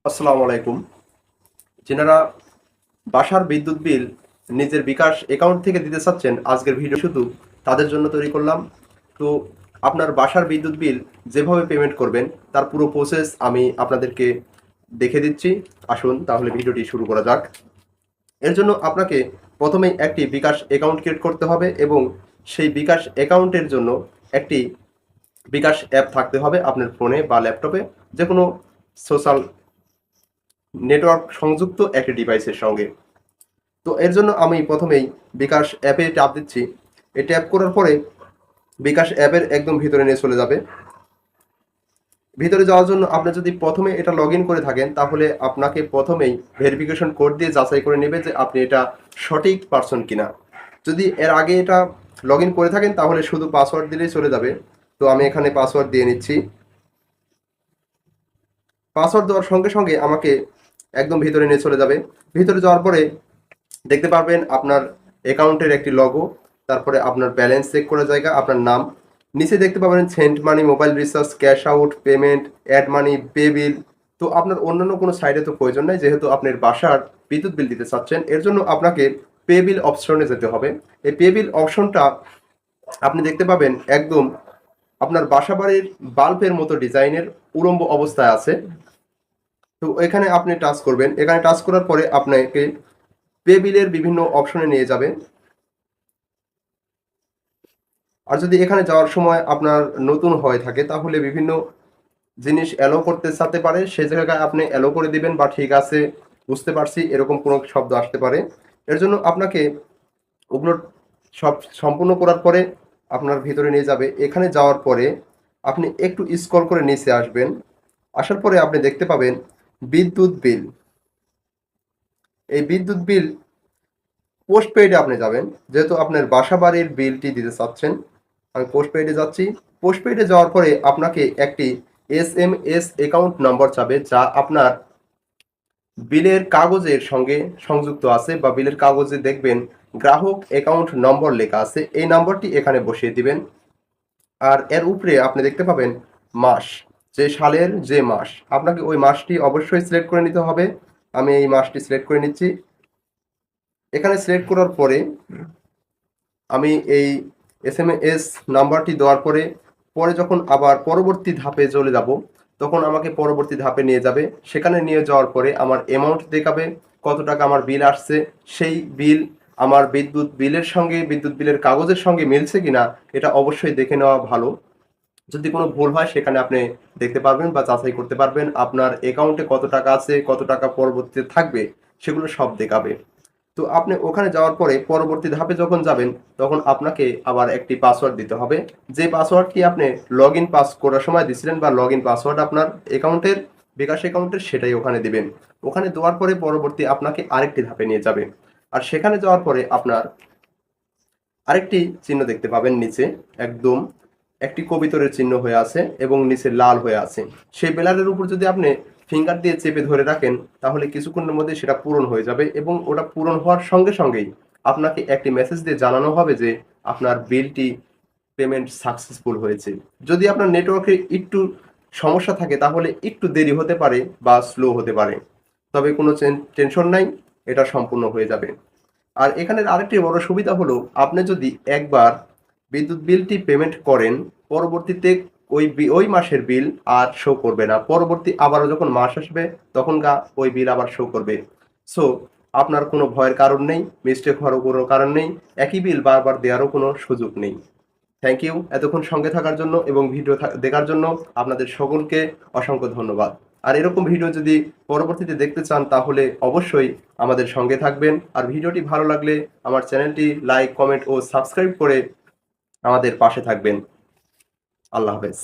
আসসালামু আলাইকুম। যারা বাসার বিদ্যুৎ বিল নিজের বিকাশ অ্যাকাউন্ট থেকে দিতে চাচ্ছেন, আজকের ভিডিও শুধু তাদের জন্য তৈরি করলাম। তো আপনার বাসার বিদ্যুৎ বিল যেভাবে পেমেন্ট করবেন তার পুরো প্রসেস আমি আপনাদেরকে দেখে দিচ্ছি। আসুন তাহলে ভিডিওটি শুরু করা যাক। এর জন্য আপনাকে প্রথমেই একটি বিকাশ অ্যাকাউন্ট ক্রিয়েট করতে হবে এবং সেই বিকাশ অ্যাকাউন্টের জন্য একটি বিকাশ অ্যাপ থাকতে হবে আপনার ফোনে বা ল্যাপটপে, যে কোনো সোশ্যাল নেটওয়ার্ক সংযুক্ত একটি ডিভাইসের সঙ্গে। তো এর জন্য আমি প্রথমেই বিকাশ অ্যাপে ট্যাপ দিচ্ছি। এই ট্যাপ করার পরে বিকাশ অ্যাপের একদম ভিতরে নিয়ে চলে যাবে। ভিতরে যাওয়ার জন্য আপনি যদি প্রথমে এটা লগ ইন করে থাকেন, তাহলে আপনাকে প্রথমেই ভেরিফিকেশন কোড দিয়ে যাচাই করে নেবে যে আপনি এটা সঠিক পারসন কিনা। যদি এর আগে এটা লগ ইন করে থাকেন তাহলে শুধু পাসওয়ার্ড দিলেই চলে যাবে। তো আমি এখানে পাসওয়ার্ড দিয়ে নিচ্ছি। পাসওয়ার্ড দেওয়ার সঙ্গে সঙ্গে আমাকে একদম ভিতরে নিয়ে চলে যাবে। ভিতরে যাওয়ার পরে দেখতে পারবেন আপনার অ্যাকাউন্টের একটি লগো, তারপরে আপনার ব্যালেন্স চেক করার জায়গা, আপনার নাম, নিচে দেখতে পাবেন send money, mobile recharge, cash out, payment, add money, pay bill. তো আপনার অন্যান্য কোনো সাইডে তো প্রয়োজন নাই, যেহেতু আপনার বাসার বিদ্যুৎ বিল দিতে চাচ্ছেন। এর জন্য আপনাকে পে বিল অপশনে যেতে হবে। এই পে বিল অপশনটা আপনি দেখতে পাবেন একদম আপনার বাসা বাড়ির বাল্বের মতো ডিজাইনের উলম্ব অবস্থায় আছে। তো এখানে আপনি টাচ করবেন। এখানে টাচ করার পরে আপনাকে পে বিলের বিভিন্ন অপশনে নিয়ে যাবে। আর যদি এখানে যাওয়ার সময় আপনার নতুন হয়ে থাকে তাহলে বিভিন্ন জিনিস অ্যালো করতে চাতে পারে, সে জায়গায় আপনি অ্যালো করে দিবেন বা ঠিক আছে বুঝতে পারছি এরকম কোনো শব্দ আসতে পারে। এর জন্য আপনাকে ওগুলো সব সম্পূর্ণ করার পরে আপনার ভিতরে নিয়ে যাবে। এখানে যাওয়ার পরে আপনি একটু স্ক্রল করে নিচে আসবেন। আসার পরে আপনি দেখতে পাবেন বিদ্যুৎ বিল। এই বিদ্যুৎ বিল পোস্ট পেইডে আপনি যাবেন, যেহেতু আপনার বাসা বাড়ির বিলটি দিতে চাচ্ছেন। আমি পোস্ট পেইডে যাচ্ছি। পোস্ট পেইডে যাওয়ার পরে আপনাকে একটি SMS অ্যাকাউন্ট নম্বর চাবে, যা আপনার বিলের কাগজের সঙ্গে সংযুক্ত আছে বা বিলের কাগজে দেখবেন গ্রাহক অ্যাকাউন্ট নম্বর লেখা আছে। এই নম্বরটি এখানে বসিয়ে দিবেন। আর এর উপরে আপনি দেখতে পাবেন মাস, যে সালের যে মাস, আপনাকে ওই মাসটি অবশ্যই সিলেক্ট করে নিতে হবে। আমি এই মাসটি সিলেক্ট করে নিচ্ছি। এখানে সিলেক্ট করার পরে আমি এই SMS নাম্বারটি দেওয়ার পরে পরে যখন আবার পরবর্তী ধাপে চলে যাব, তখন আমাকে পরবর্তী ধাপে নিয়ে যাবে। সেখানে নিয়ে যাওয়ার পরে আমার অ্যামাউন্ট দেখাবে, কত টাকা আমার বিল আসছে। সেই বিল আমার বিদ্যুৎ বিলের সঙ্গে, বিদ্যুৎ বিলের কাগজের সঙ্গে মিলছে কিনা এটা অবশ্যই দেখে নেওয়া ভালো। যদি কোনো ভুল হয় সেখানে আপনি দেখতে পারবেন বা যাচাই করতে পারবেন। আপনার অ্যাকাউন্টে কত টাকা আছে, কত টাকা পরবর্তীতে থাকবে, সেগুলো সব দেখাবে। তো আপনি ওখানে যাওয়ার পরে পরবর্তী ধাপে যখন যাবেন, তখন আপনাকে আবার একটি পাসওয়ার্ড দিতে হবে। যে পাসওয়ার্ডটি আপনি লগ ইন পাস করার সময় দিছিলেন বা লগ ইন পাসওয়ার্ড আপনার অ্যাকাউন্টের, বিকাশ অ্যাকাউন্টের, সেটাই ওখানে দিবেন। ওখানে দেওয়ার পরে পরবর্তী আপনাকে আরেকটি ধাপে নিয়ে যাবে। আর সেখানে যাওয়ার পরে আপনার আরেকটি চিহ্ন দেখতে পাবেন নিচে, একদম একটি কবিতরের চিহ্ন হয়ে আছে এবং নিচে লাল হয়ে আছে। সেই বেলারের উপর যদি আপনি ফিঙ্গার দিয়ে চেপে ধরে রাখেন, তাহলে কিছুক্ষণের মধ্যে সেটা পূরণ হয়ে যাবে এবং ওটা পূরণ হওয়ার সঙ্গে সঙ্গেই আপনাকে একটি মেসেজ দিয়ে জানানো হবে যে আপনার বিলটি পেমেন্ট সাকসেসফুল হয়েছে। যদি আপনার নেটওয়ার্কে একটু সমস্যা থাকে তাহলে একটু দেরি হতে পারে বা স্লো হতে পারে, তবে কোনো টেনশন নাই, এটা সম্পূর্ণ হয়ে যাবে। আর এখানের আরেকটি বড় সুবিধা হলো, আপনি যদি একবার বিদ্যুৎ বিলটি পেমেন্ট করেন, পরবর্তীতে ওই মাসের বিল আর শো করবে না। পরবর্তী আবারও যখন মাস আসবে তখন ওই বিল আবার শো করবে। সো আপনার কোনো ভয়ের কারণ নেই, মিস্টেক হওয়ারও কোনো কারণ নেই, একই বিল বারবার দেওয়ারও কোনো সুযোগ নেই। থ্যাংক ইউ এতক্ষণ সঙ্গে থাকার জন্য এবং ভিডিও দেখার জন্য আপনাদের সকলকে অসংখ্য ধন্যবাদ। আর এরকম ভিডিও যদি পরবর্তীতে দেখতে চান তাহলে অবশ্যই আমাদের সঙ্গে থাকবেন। আর ভিডিওটি ভালো লাগলে আমার চ্যানেলটি লাইক, কমেন্ট ও সাবস্ক্রাইব করে আমাদের পাশে থাকবেন। আল্লাহ হাফেজ।